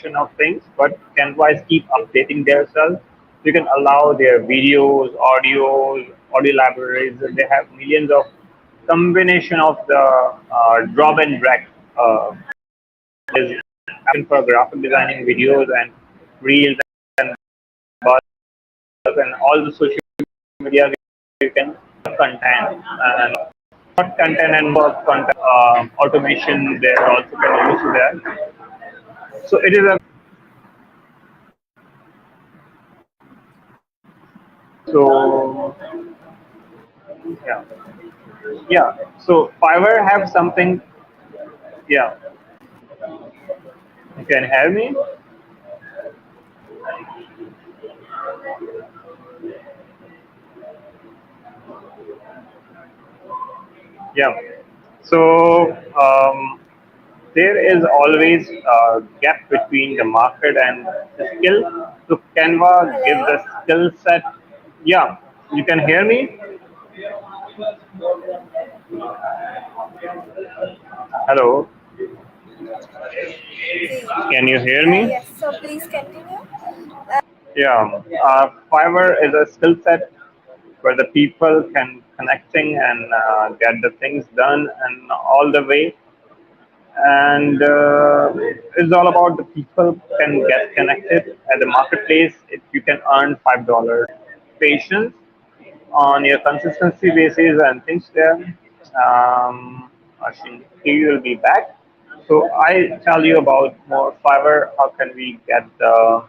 of things, but Canva is keep updating themselves. You can allow their videos, audio libraries. They have millions of combination of the drop and drag is for graphic designing videos and reels and buzz and all the social media you can content and not content and work content automation there also can use there. So it is a so yeah yeah. So Fiverr have something. Yeah, you can hear me. Yeah. So there is always a gap between the market and the skill. So Canva gives Hello. the skill set. Yeah, you can hear me. Hello, See. can you hear me? Yes. So please continue. Yeah, Fiverr is a skill set where the people can connecting and get the things done and all the way. And it's all about the people can get connected at the marketplace. If you can earn $5, patience on your consistency basis and things there. I think he will be back. So I tell you about more Fiverr. How can we get the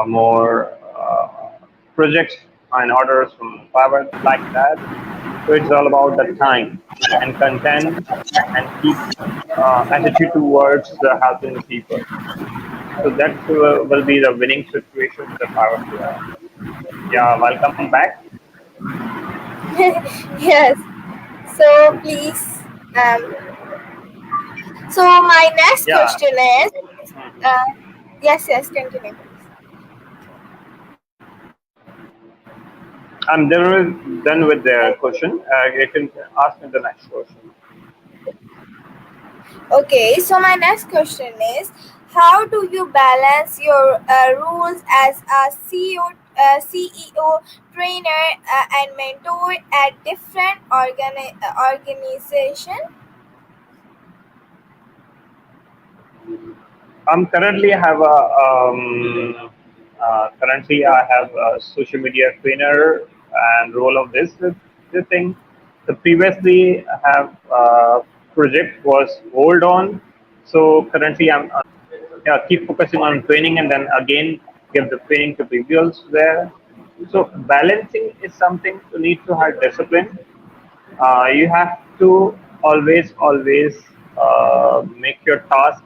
more projects and orders from Fiverr like that. So it's all about the time and content and keep attitude towards helping the people. So that will be the winning situation with the Fiverr player. Yeah, welcome back. Yes. So please. Um. So my next Yeah, question is. Uh, yes. Yes. Continue. done with the question. You can ask me the next question. Okay, so my next question is, how do you balance your roles as a CEO, trainer, and mentor at different organization? Currently I have a currently I have a social media trainer and role of this thing. So previously I have project was hold on. So currently I'm yeah, keep focusing on training and then again give the training to individuals there. So balancing is something you need to have discipline. You have to always make your task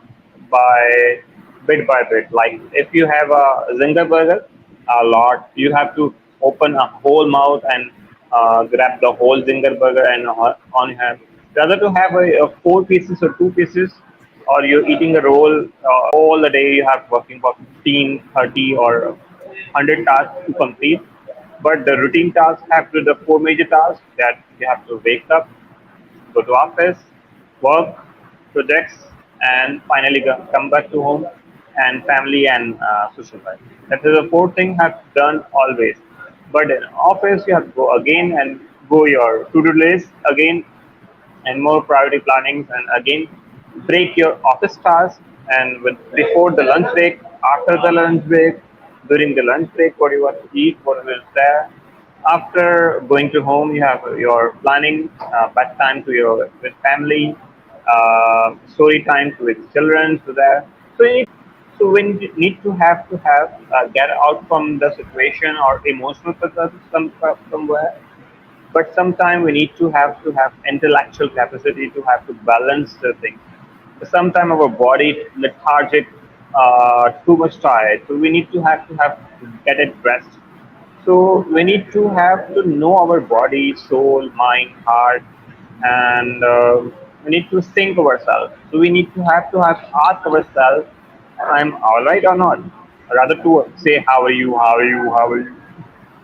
by by bit. Like if you have a zinger burger, a lot, you have to open a whole mouth and grab the whole zinger burger and on hand. Rather to have a four pieces or two pieces, or you're eating a roll all the day, you have working for 15, 30 or 100 tasks to complete. But the routine tasks have to the four major tasks that you have to wake up, go to office, work, projects, and finally come back to home and family and social life. That is the fourth thing have done always. But in office you have to go again and go your to-do list again and more priority plannings and again break your office tasks and with before the lunch break, after the lunch break, during the lunch break, what you want to eat, what is there. After going to home, you have your planning, bedtime to your with family, story time with children. So there, so when you need to have get out from the situation or emotional purposes somewhere, but sometimes we need to have intellectual capacity to have to balance the thing. Sometimes our body lethargic, too much tired, so we need to have to get it rest. So we need to have to know our body, soul, mind, heart, and we need to think ourselves. So we need to have ask ourselves, I'm all right or not. Rather to say how are you, how are you, how are you.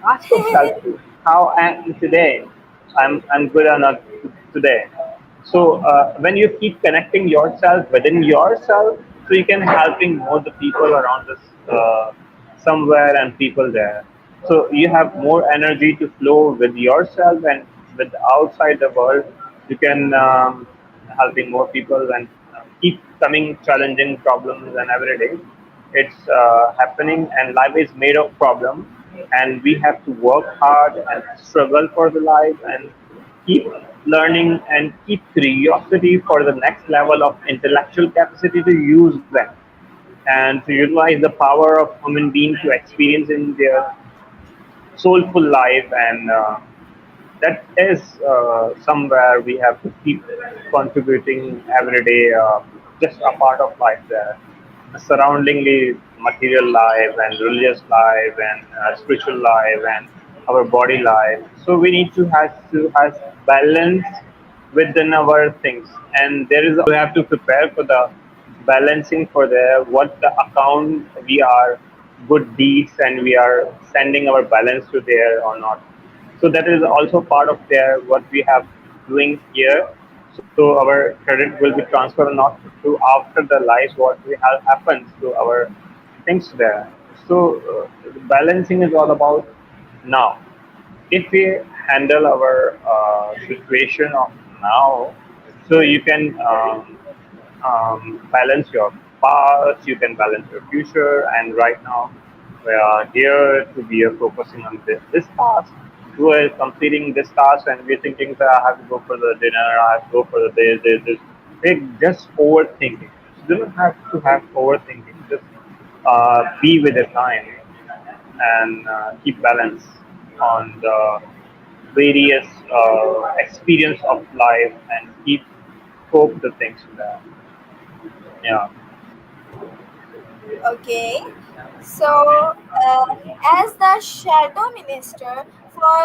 Ask yourself how am today. I'm good or not today. So when you keep connecting yourself within yourself, So you can helping more the people around this somewhere and people there. So you have more energy to flow with yourself and with outside the world. You can helping more people and keep coming challenging problems and every day it's happening and life is made of problem and we have to work hard and struggle for the life and keep learning and keep curiosity for the next level of intellectual capacity to use them and to utilize the power of human being to experience in their soulful life and that is somewhere we have to keep contributing every day, just a part of life there. Surroundingly material life and religious life and spiritual life and our body life. So we need to have balance within our things, and there is we have to prepare for the balancing for the what the account we are good deeds and we are sending our balance to there or not. So that is also part of their what we have doing here. So our credit will be transferred not to after the lives what we have happens to our things there. So balancing is all about now. If we handle our situation of now, so you can balance your past, you can balance your future, and right now we are here to be focusing on this task. We are completing this task, and we're thinking that I have to go for the dinner, I have to go for the this. We're just overthinking. You don't have to have overthinking. Just be with the time and keep balance on the various experience of life and keep cope the things there. Yeah. Okay. So, as the shadow minister for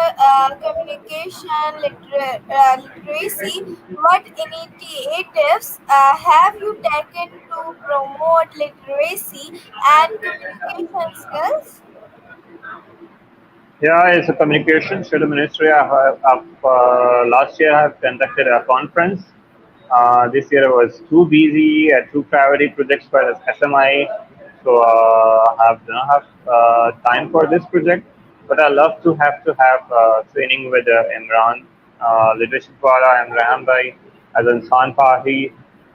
literacy, what initiatives have you taken to promote literacy and communication skills? Yeah, as a communication shadow ministry, last year I have conducted a conference. This year I was too busy at two priority projects for the SMI, so I have do not have time for this project. But I love to have training with Imran, leadership wala and Rehan Bhai as Insan Pahi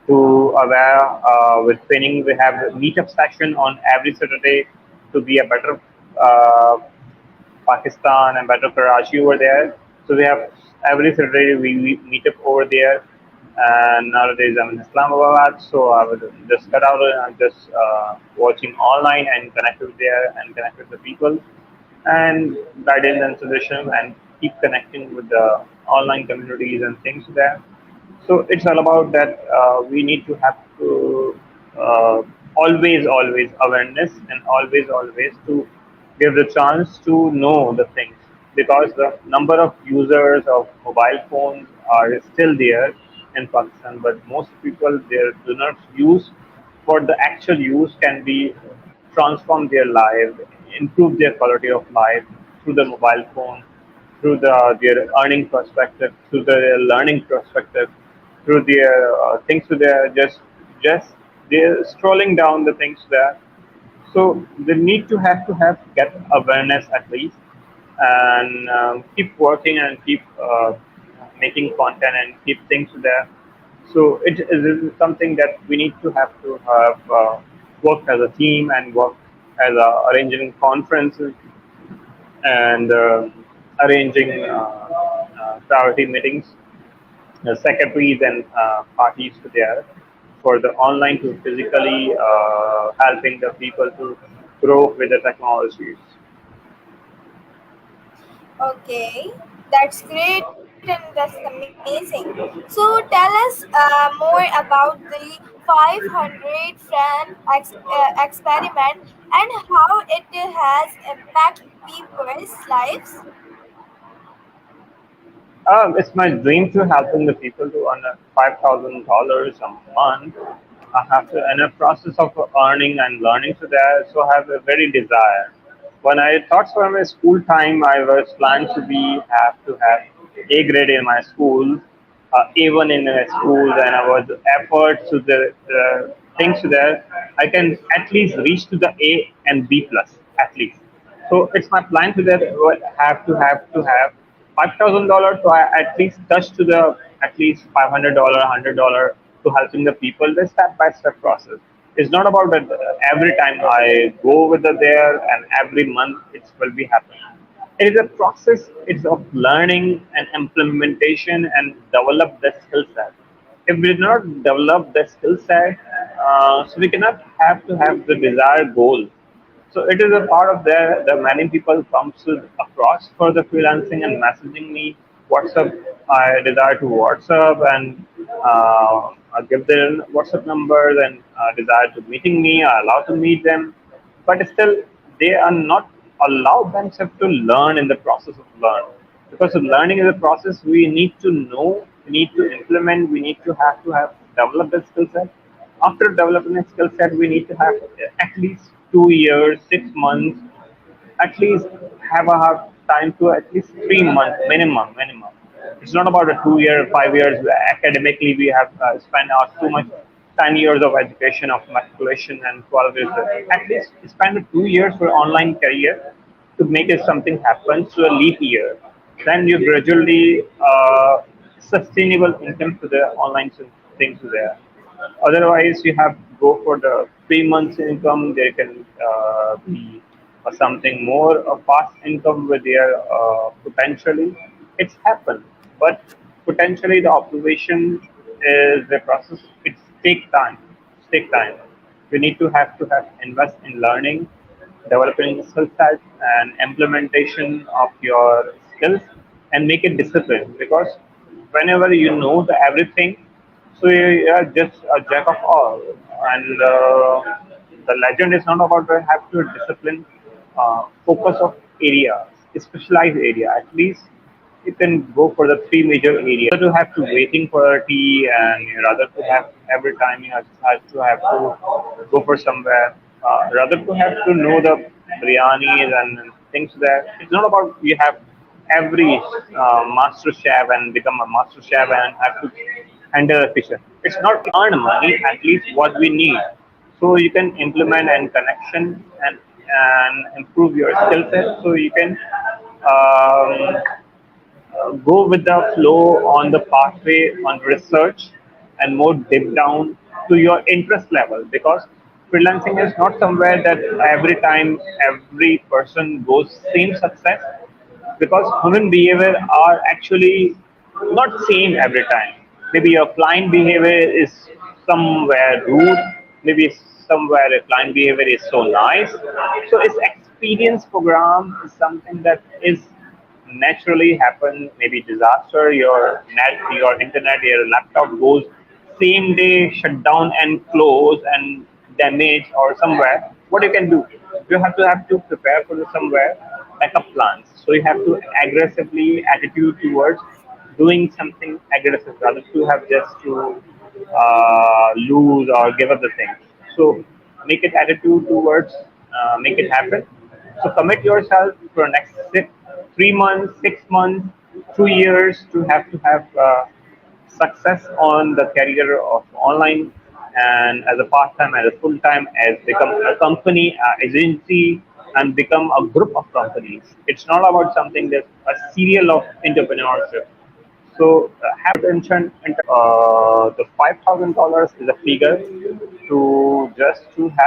to aware with training. We have a meetup session on every Saturday to be a better uh, Pakistan and Battle Karachi over there. So we have every Saturday we meet up over there. And nowadays I'm in Islamabad, so I would just cut out and just watching online and connect with there and connect with the people and guidance and suggestions and keep connecting with the online communities and things there. So it's all about that we need to have to always awareness and always to give the chance to know the things because the number of users of mobile phones are still there in Pakistan, but most people there do not use for the actual use can be transform their life, improve their quality of life through the mobile phone, through their earning perspective, through their learning perspective, through their things, through their just they're strolling down the things there. So they need to have get awareness at least, and keep working and keep making content and keep things there. So it is something that we need to have work as a team and work as arranging conferences and arranging priority meetings, secretaries and parties to there for the online to physically helping the people to grow with the technologies. Okay, that's great and that's amazing. So tell us more about the 500 friend experiment and how it has impacted people's lives. It's my dream to helping the people to earn $5,000 a month. I have to in a process of earning and learning to that, so I have a very desire. When I thought from my school time, I was planned to be have to have A grade in my school, even in my school, and I was effort to the things there, I can at least reach to the A and B plus at least. So it's my plan to that have $5,000 to at least touch to the at least $500, $100 to helping the people. The step by step process. It's not about that every time I go with the there and every month it will be happening. It is a process. It's of learning and implementation and develop the skill set. If we do not develop the skill set, so we cannot have to have the desired goal. So it is a part of the many people comes to across for the freelancing and messaging me WhatsApp. I desire to WhatsApp and I give their WhatsApp numbers and desire to meeting me. I allow to meet them, but still they are not allowed themselves to learn in the process of learn. Because of learning is a process, we need to know, we need to implement, we need to have develop the skill set. After developing a skill set, we need to have at least 2 years, 6 months, at least have a hard time to at least 3 months minimum. It's not about a 2 year, 5 years. Academically, we have spent out too much 10 years of education of matriculation and 12 years. At least spend 2 years for online career to make it something happen to a leap year. Then you gradually sustainable income to the online things there. Otherwise, you have to go for the 3 months income. There can be something more a fast income with their potentially. It's happened, but potentially the observation is the process. It's take time. It's take time. You need to have invest in learning, developing skill set, and implementation of your skills, and make it discipline. Because whenever you know the everything, so you are just a jack of all, and the legend is not about to have to discipline, focus of area, specialized area. At least you can go for the three major areas. Rather to have to waiting for a tea, and rather to have every time you have to go for somewhere. Rather to have to know the biryanis and things there. It's not about you have every master chef and become a master chef and have to handle a kitchen. It's not earn money, at least what we need. So you can implement and connection and improve your skill set. So you can go with the flow on the pathway on research and more deep down to your interest level, because freelancing is not somewhere that every time every person goes same success, because human behavior are actually not same every time. Maybe your client behavior is somewhere rude, maybe somewhere a client behavior is so nice. So its experience program is something that is naturally happen. Maybe disaster, your net, your internet, your laptop goes same day shut down and close and damage or somewhere. What you can do? You have to prepare for the somewhere backup plans. So you have to aggressively attitude towards doing something aggressive rather to have just to lose or give up the thing. So make it attitude towards make it happen. So commit yourself for next 3 months, 6 months, 2 years to have success on the career of online, and as a part time, as a full time, as become a company, agency, and become a group of companies. It's not about something that's a serial of entrepreneurship. So have attention. The $5,000 is a figure to just to have